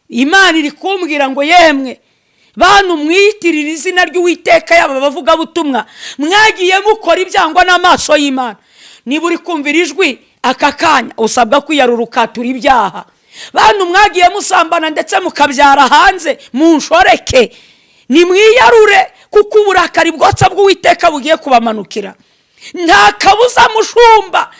Imana iri kumbwira ngo yemwe bantu mwiyitirira izina ry'Uwiteka yaba bavuga butumwa mwagiye mukora ibyangwa n'amaso y'Imana. Niba uri kumvira ijwi aka kanya usabwa kwiyaruruka turi ibyaha. Bantu mwagiye musambana ndetse mukabyara hanze mu nshoreke ni mwiyarure kuko uburakari bwotsa bw'Uwiteka bugiye kubamanukira. Nta kabuza mushumba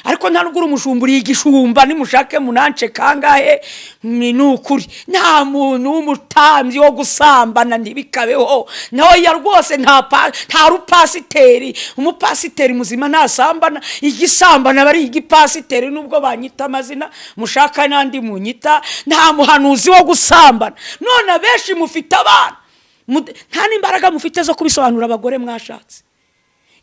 ariko nta nubwo umushumba uri igishumba nimushake munance kangahe ni ukuri nta muntu w'umutambyi wo gusambana ntibikabeho nawe ya rwose nta rupasiteri umupasiteri muzima ntasambana igisambana bari igipasiteri nubwo banyita amazina mushaka nandi munyita nta muhanuzi wo gusambana. None abenshi mufite abana nta n'imbaraga mufite zo kubisobanura abagore mwashatse.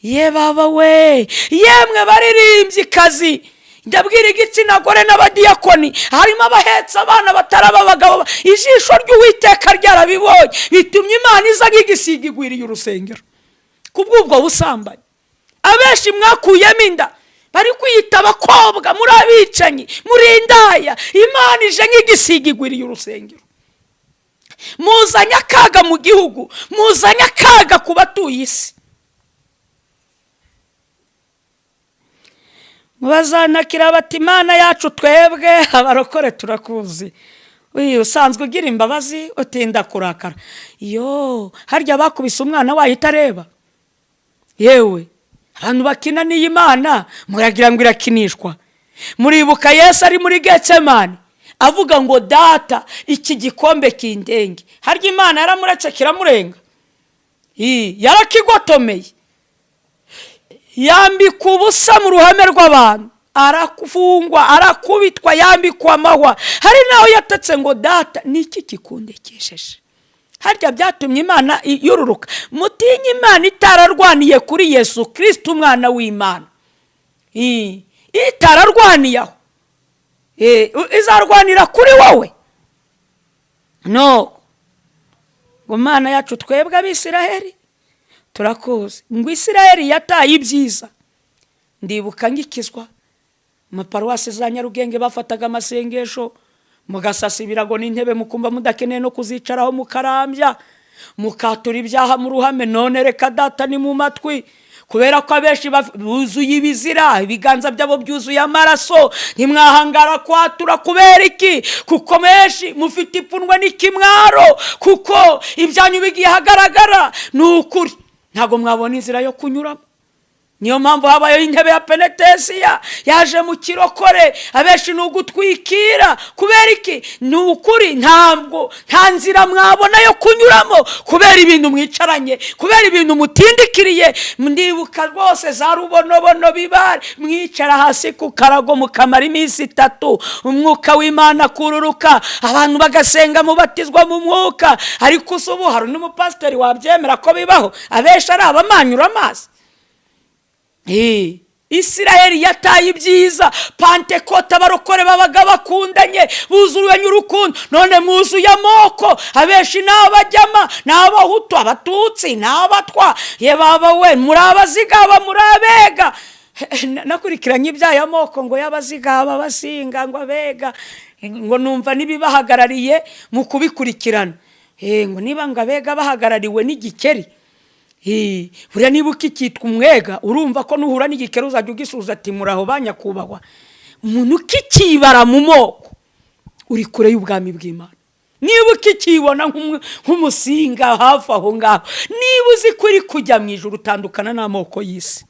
Ye baba we yemwe baririmbyi kazi ndabwira igitsina gore n'abadiyakoni harimo abahetsa abana bataraba abagabo ijisho ry'Uwiteka ryarabibonye bitumye Imana iza nk'igisiga igwiriye urusengero kubw'ubwo busambanye. Abenshi mwakuyemo inda bari kwiyita abakobwa muri abicanyi muri indaya. Imana ije nk'igisiga igwiriye urusengero. Muzanye akaga mu gihugu muzanye akaga ku batuye isi. Mubazanakira bati Imana yacu twebwe abarokore turakuzi. Usanzwe ugira imbabazi utinda kurakara. Harya bakubise umwana wayo itareba. Yewe abantu bakina n'Imana muragira ngo irakinishwa. Muribuka Yesu ari muri Getsemani avuga ngo data iki gikombe kindenge. Harya Imana yaramuretse kiramurenga. Yarakigotomeye. Yambikwa ubusa mu ruhame rw'abantu arakufungwa arakubitwa yambikwa amahwa. Hari naho yatatse ngo data niki kikundekesheje. Harya byatumye Imana yururuka. Mutinye Imana itararwaniye kuri Yesu Kristo umwana w'Imana. Itararwaniyeho izarwanira kuri wowe? No. Imana yacu twebwe abisiraheli turakoze ngo Isiraheli yataye ibyiza. Ndibuka ngikizwa amaparuwasi za Nyarugenge bafataga amasengesho mugasasa ibirago n'intebe mukumva mudakeneye no kuzicaraho mukarambya mukatura ibyaha mu ruhame. None reka data ni mu matwi kubera ko abenshi buzuye ibizira ibiganza byabo byuzuye amaraso ntimwahangara kwatura kubera iki? Kuko menshi mufite ipfunwe n'ikimwaro kuko ibyanyu bigiye hagaragara. Nukuri ntago mwabona inzira yo kunyuramo. Niyo mpamvu habaye intebe ya penetesiya yaje mu kirokore abenshi n'ugutwikira kubera iki? Nukuri nta nzira mwabona yo kunyuramo kubera ibintu mwicaranye kubera ibintu mutindikiriye. Ndibuka rwose za rubonobono bibare mwicara hasi ku karago mukamara iminsi 3 umwuka w'Imana kururuka abantu bagasenga mubatizwa mu mwuka. Ariko usubu hari n'umupasiteri wabyemera ko bibaho abenshi ari abamanyura amazi. Isiraheli yataye ibyiza. Pantekote abarokore babaga bakundanye buzuye urukundo. None mwuzuye amoko abenshi n'abajyama n'abahutu abatutsi n'abatwa. Ye baba we muri abazigaba muri abega. Nakurikiranye ibyaya amoko ngo y'abazigaba basinga ngo abega ngo numva nibibahagarariye mu kubikurikirana. Ngo niba ngo abega bahagarariwe n'igikeri. Buriya niba ukikitwa umwega urumva ko nuhura n'igikeri uzajya ugisuza ati muraho banyakubahwa. Umuntu ukikibara mu moko uri kure y'ubwami bw'Imana. Niba ukikibona nk'umusinga hafi aho ngaho niba uzi ko uri kujya mu ijuru tandukana n'amoko y'isi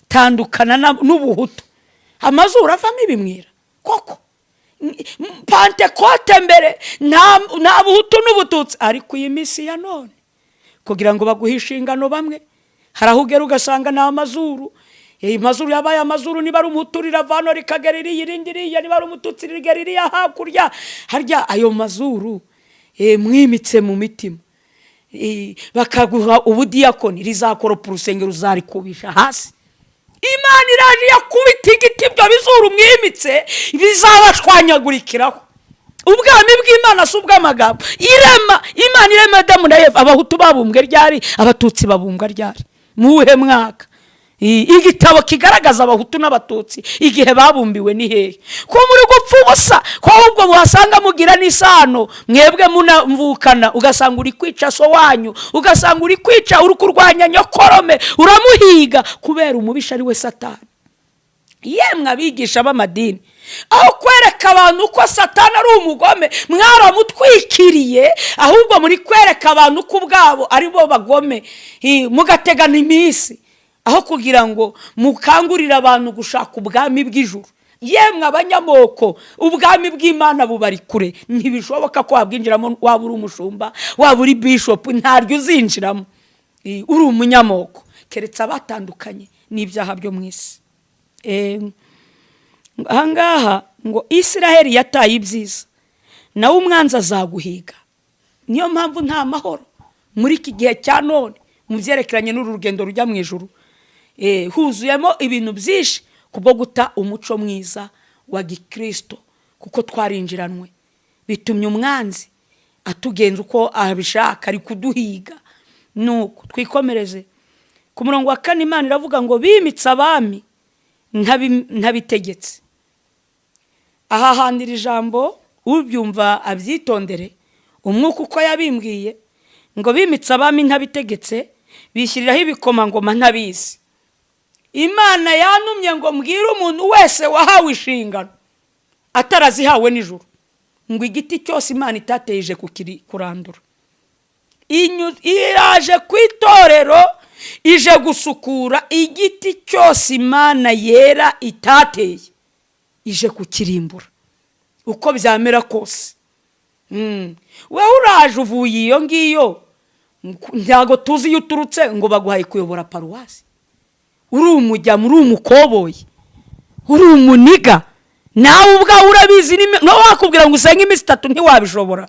tandukana n'ubuhutu. Amazuru avamo ibimwira koko. Pantekote mbere nta buhutu n'ubututsi ariko iyi minsi ya none kugira ngo baguhishe ingano bamwe harahugera ugasanga na amazuru. Amazuru yabaye amazuru niba ari umuturira vano rikagerira irindiriye niba ari umututsi rigeririya hakurya. Harya ayo mazuru mwimitse mu mitima bakaguha ubudiyakoni rizakoropa urusengero uzarikubisha hasi. Imana iraje yakubita igiti ibyo bizuru mwimitse bizabashwanyagurikiraho. Ubwami bw'Imana si ubw'amagambo. Imana irema Adamu na Eva. Abahutu babumbwe ryari? Abatutsi babumbwa ryari? Muhe mwaka? igitabo kigaragaza abahutu n'abatutsi igihe babumbiwe ni hehe ko muri gupfa ubusa ko ahubwo muhasanga mugira n'isano mwebwe munamvukana ugasanga uri kwica so wanyu ugasanga uri kwica uri kurwanya nyokorome uramuhiga kubera umubisha ari we Satani. Yemwe abigisha b'amadini aho kwereka abantu ko Satani ari umugome mwaramutwikiriye ahubwo muri kwereka abantu ko ubwabo ari bo bagome mugategana iminsi aho kugira ngo mukangurire abantu gushaka ubwami bw'ijuru. Yemwe abanyamoko ubwami bw'Imana bubari kure ntibishoboka ko wabwinjiramo waba uri umushumba waba uri bishop ntaryo uzinjiramo uri umunyamoko keretse abatandukanye n'ibyaha byo mu isi. Ahangaha ngo Isiraheli yataye ibyiza nawe umwanzi azaguhiga. Niyo mpamvu nta mahoro muri iki gihe cya none mu byerekeranye n'uru rugendo rujya mu ijuru. Huzuyemo ibintu byinshi kubwo guta umuco mwiza wa Gikristo kuko twarinjiranwe bitumye umwanzi atugenza uko abishaka ari kuduhiga. Nuko twikomereze ku murongo wa 4 Imana iravuga ngo bimitse abami ntabitegetse. Aha handira ijambo ubyumva abyitondere umwuka uko yabimbwiye ngo bimitse abami ntabitegetse bishyiriraho ibikomangoma ntabizi. Imana yanumye ngo mbwire umuntu wese wahawe inshingano atarazihawe n'ijuru ngo igiti cyose Imana itateje kurandura iraje kwitorero ije gusukura igiti cyose Imana yera itateye ije kukirimbura uko byamera kose. Wewe uraje uvuye iyo ngiyo ntago tuzi yuturutse ngo baguhaye kuyobora paruwasi uri umujya muri umukoboyi uri umuniga nawe ubwa urabizi no wakubwira ngo usenge iminsi 3 ntiwabishobora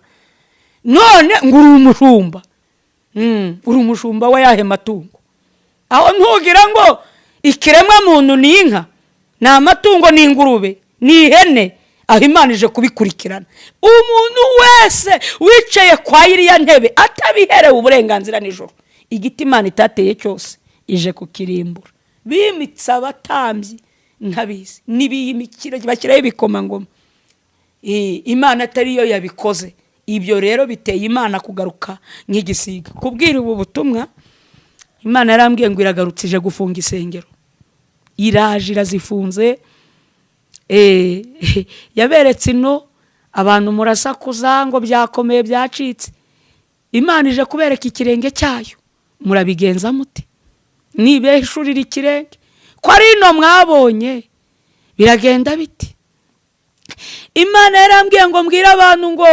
none ngo uri umushumba uri umushumba wa yahe matungo aho ntugira ngo ikiremwa muntu ni inka na matungo ni ingurube ni ihene aho Imana ije kubikurikirana. Umuntu wese wicaye kwa iriya ntebe atabiherewe uburenganzira n'ijoro igiti Imana itateye cyose ije kukirimbura. Bimitse abatambyi ntabizi nibiyimikira bashyiraho ibikomangoma Imana atari yo yabikoze. Ibyo rero biteye Imana kugaruka nk'igisiga. Kubwira ubu butumwa Imana yarambwiye ngo iragarutse ije gufunga isengero iraje irazifunze. Yaberetse ino abantu murasakuza ngo byakomeye byacitse. Imana ije kubereka ikirenge cyayo murabigenza mute nibeshurira ikirenge ko ari no mwabonye biragenda biti. Imana yarambwiye ngo mbwira abantu ngo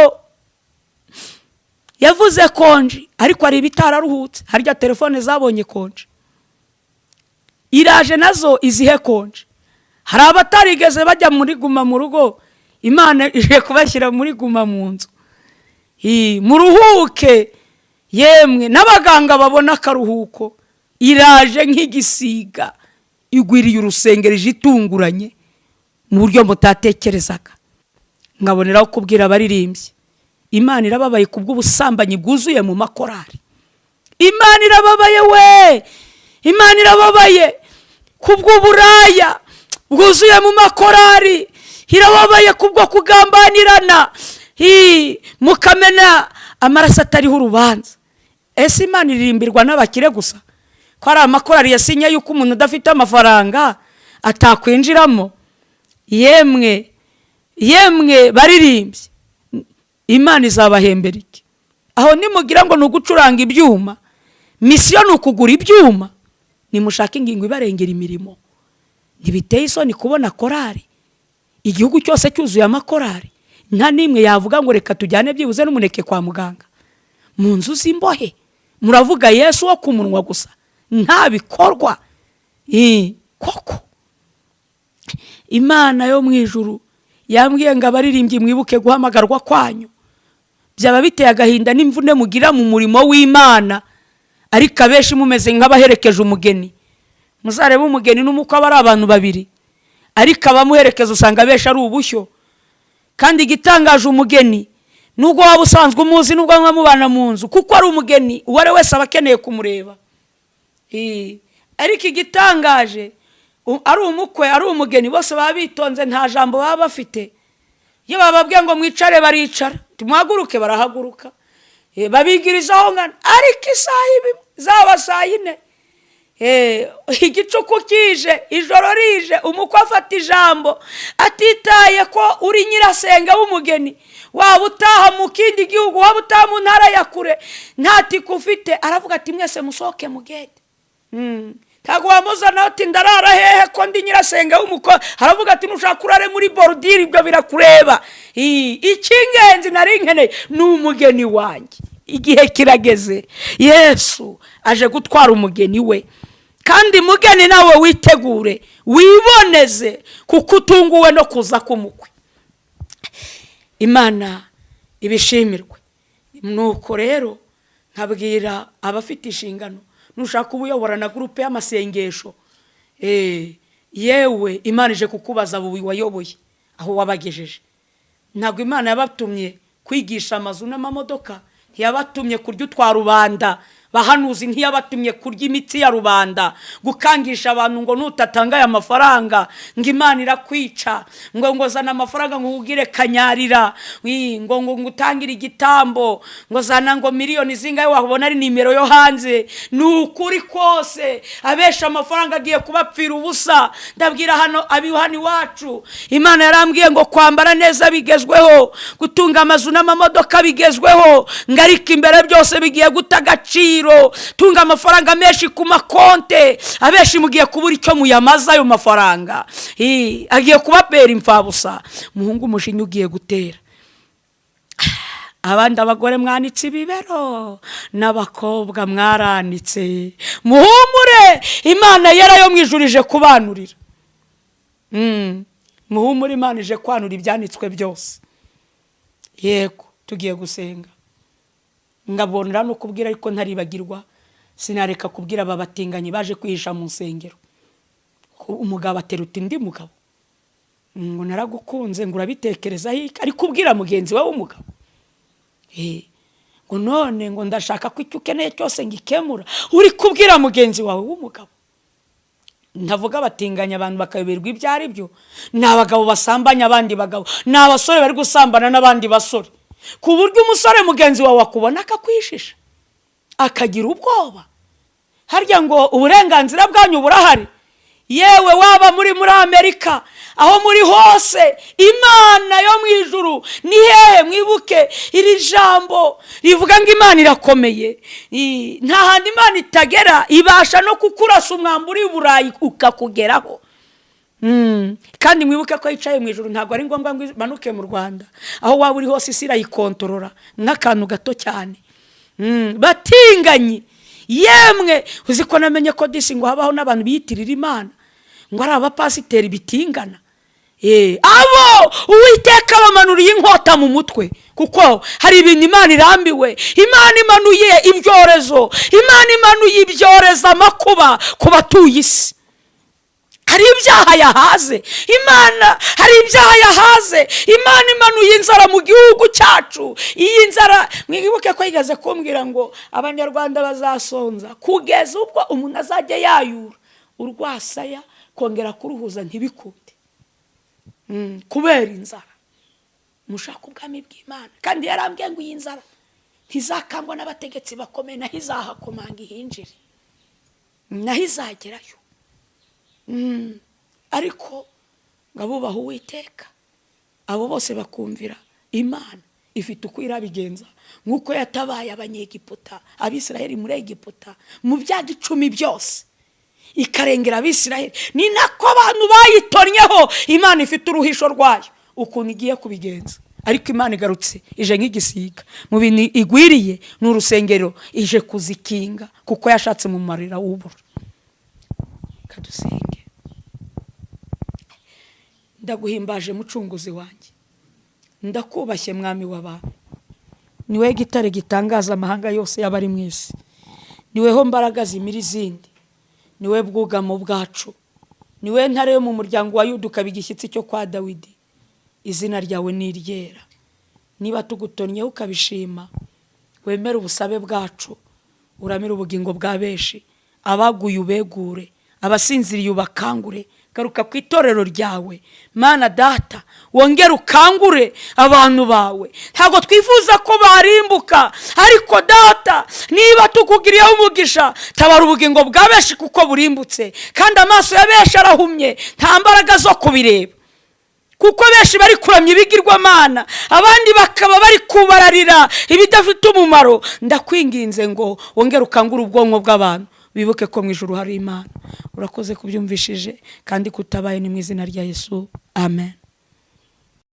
yavuze konji ariko ari bitararuhutse harya telefone zabonye konji iraje nazo izihe konji. Hari abatarigeze bajya muri guma mu rugo Imana ije kubashyira muri guma mu nzu muruhuke. Yemwe n'abaganga babona akaruhuko iraje nk'igisiga igwiriye urusengero ije itunguranye mu buryo mutatekerezaga. Nkaboneraho kubwira abaririmbyi Imana irababaye kubw'ubusambanyi bwuzuye mu makorari. Imana irababaye we Imana irababaye kubw'uburaya bwuzuye mu makorari. Irababaye kubwo kugambanirana mukamena amaraso atariho urubanza. Ese Imana iririmbirwa n'abakire gusa ko ari amakorari yasinye yuko umuntu udafite amafaranga atakwinjiramo? Yemwe baririmbye Imana izabahembera iki? Aho nimugira ngo nugucuranga ibyuma misiyo nukugura ibyuma nimushaka ingingo ibarengera imirimo. Ntibiteye isoni kubona korari igihugu cyose cyuzuye amakorari nta nimwe yavuga ngo reka tujyane byibuze n'umuneke kwa muganga mu nzu z'imbohe. Muravuga Yesu wo kumunwa gusa nta bikorwa. Koko Imana yo mu ijuru yambwiye ngo abaririmbyi mwibuke guhamagarwa kwanyu. Byaba biteye agahinda n'imvune mugira mu murimo w'Imana ariko abeshi mumeze nk'abaherekeje umugeni. Muzarebe umugeni n'umukwe aba ari abantu babiri ariko abamuherekeza usanga abeshi ari ubushyo. Kandi igitangaje umugeni nubwo waba usanzwe umuzi nubwo mwamubana mu nzu kuko ari umugeni uwari wese abakeneye kumureba. ariko igitangaje ari umukwe ari umugeni bose baba bitonze nta jambo baba bafite. Iyo bababwiye ngo mwicare baricara, muhaguruke barahaguruka, babigirizaho ngana. Ariko isaha ibi zaba saa 4, igicuku kije, ijoro rije, umukwe afata ijambo atitaye ko uri nyirasenge w'umugeni, waba utaha mu kindi gihugu, waba utaha mu ntara ya kure, ntatiku ufite, aravuga ati mwese musohoke mugende. Ntabwo wamuzana ati ndarara hehe ko ndi nyirasenge w'umukwe, aravuga ati nushaka urare muri borudire, ibyo birakureba. Icy'ingenzi nari nkeneye ni umugeni wanjye. Igihe kirageze, Yesu aje gutwara umugeni we, kandi mugeni nawe witegure wiboneze kuko utunguwe no kuza k'umukwe. Imana ibishimirwe. Nuko rero nkabwira abafite inshingano, nushaka ubuyobora na groupe y'amasengesho, yewe Imana ije kukubaza abo wayoboye aho wabagejeje. Ntabwo Imana yabatumye kwigisha amazu n'amamodoka, ntiyabatumye kurya utwa rubanda. Bahanuzi ntiyabatumye kurya imitsi ya rubanda, gukangisha abantu ngo nutatanga aya mafaranga ngo Imana irakwica, ngo zana amafaranga ngo ugire kanyarira, ngo ngutangire igitambo, ngo zana ngo miliyoni zingahe wabona ari nimero yo hanze. Nukuri kose abesha amafaranga agiye kubapfira ubusa. Ndabwira hano abihani wacu, Imana yarambwiye ngo kwambara neza bigezweho, gutunga amazu n'amamodoka bigezweho, ngarika imbere byose bigiye gutagacira. Tunga amafaranga menshi ku makonte, abeshi mugiye kubura icyo muyamaza ayo mafaranga, agiye kubapera imfabusa. Muhungu umushinyi ugiye gutera. Abandi abagore mwanitse ibibero n'abakobwa mwaranitse, muhumure, Imana yarayo mwijurije kubanurira. Muhumure, Imana ije kwanura ibyanitswe byose. Yego tugiye gusenga. Ngabonera no kubwira ariko ntaribagirwa, sinareka kubwira ababatinganye baje kwihisha mu nsengero. Umugabo ateruta indi mugabo, ngo naragukunze, ngo urabitekereza hiki, ari kubwira mugenzi wawe w'umugabo. Ngo none ngo ndashaka ko icyo ukeneye cyose ngikemura, uri kubwira mugenzi wawe w'umugabo. Ndavuga batinganya abantu bakayoberwa ibyo ari byo. Ni abagabo basambanya abandi bagabo, ni abasore bari gusambana n'abandi basore, ku buryo umusore mugenzi wawe akubona akakwishisha akagira ubwoba. Harya ngo uburenganzira bwanyu burahari. Yewe waba muri Amerika, aho muri hose, Imana yo mu ijuru ni hehe. Mwibuke iri jambo rivuga ngo Imana irakomeye, nta handi Imana itagera, ibasha no kukurasa umwamburi w'Uburayi ukakugeraho. Kandi mwibuke ko yicaye mu ijuru, ntabwo ari ngombwa ngo imanuke mu Rwanda. Aho waba uri hose isi irayikontorora n'akantu gato cyane. Batinganyi, yemwe uzi ko namenye ko disi ngo habaho n'abantu biyitirira Imana ngo ari abapasiteri bitingana. Abo Uwiteka bamanuriye inkota mu mutwe, kuko hari ibintu Imana irambiwe. Imana imanuye ibyorezo, Imana imanuye ibyoreza amakuba ku batuye isi. Hari ibyaha yahaze Imana, hari ibyaha yahaze Imana. Imanuye inzara mu gihugu cyacu. Iyi nzara mwibuke ko yigaze kumbwira ngo abanyarwanda bazasonza kugeza ubwo umuntu azajya yayura urwasaya kongera kuruhuza ntibikute, kubera inzara. Mushaka ubwami bw'Imana, kandi yarambwiye ngo iyi nzara ntizakangwa n'abategetsi bakomeye, naho izahakomanga ihinjire, naho izagerayo. Ariko ngabubaha Uwiteka, abo bose bakumvira Imana ifite uko irabigenza, nkuko yatabaye abanyegiputa, Abisiraheli muri Egiputa mu byago 10 byose ikarengera Abisiraheli. Ni nako abantu bayitonyeho. Imana ifite uruhisho rwayo ukuntu igiye kubigenza, ariko Imana igarutse ije nk'igisiga mu bintu igwiriye n'urusengero, ije kuzikinga kuko yashatse mu marira w'ubura. Kadusenge. Ndaguhimbaje mucunguzi wanjye, ndakubashye mwami w'abantu. Niwe gitare gitangaza amahanga yose y'abari mu isi, niweho mbaraga zimira izindi, niwe bwugamo bwacu, niwe ntare yo mu muryango wa Yuda ukaba igishyitsi cyo kwa Dawidi. Izina ryawe ni iryera. Niba tugutonyeho ukabishima, wemera ubusabe bwacu, uramira ubugingo bwa benshi. abaguye ubegure, abasinziriye ubakangure. Garuka ku itorero ryawe Mana Data, wongere ukangure abantu bawe. Ntabwo twifuza ko barimbuka, ariko Data niba tukugiriyeho umugisha, tabara ubugingo bwa benshi kuko burimbutse, kandi amaso ya benshi arahumye, nta mbaraga zo kubireba, kuko benshi bari kuramya ibigirwamana, abandi bakaba bari kubararira ibidafite umumaro. Ndakwinginze ngo wongere ukangure ubwonko bw'abantu, bibuke ko mu ijuru hari Imana. Urakoze kubyumvishije kandi kutabaye, ni mu izina rya Yesu, amen.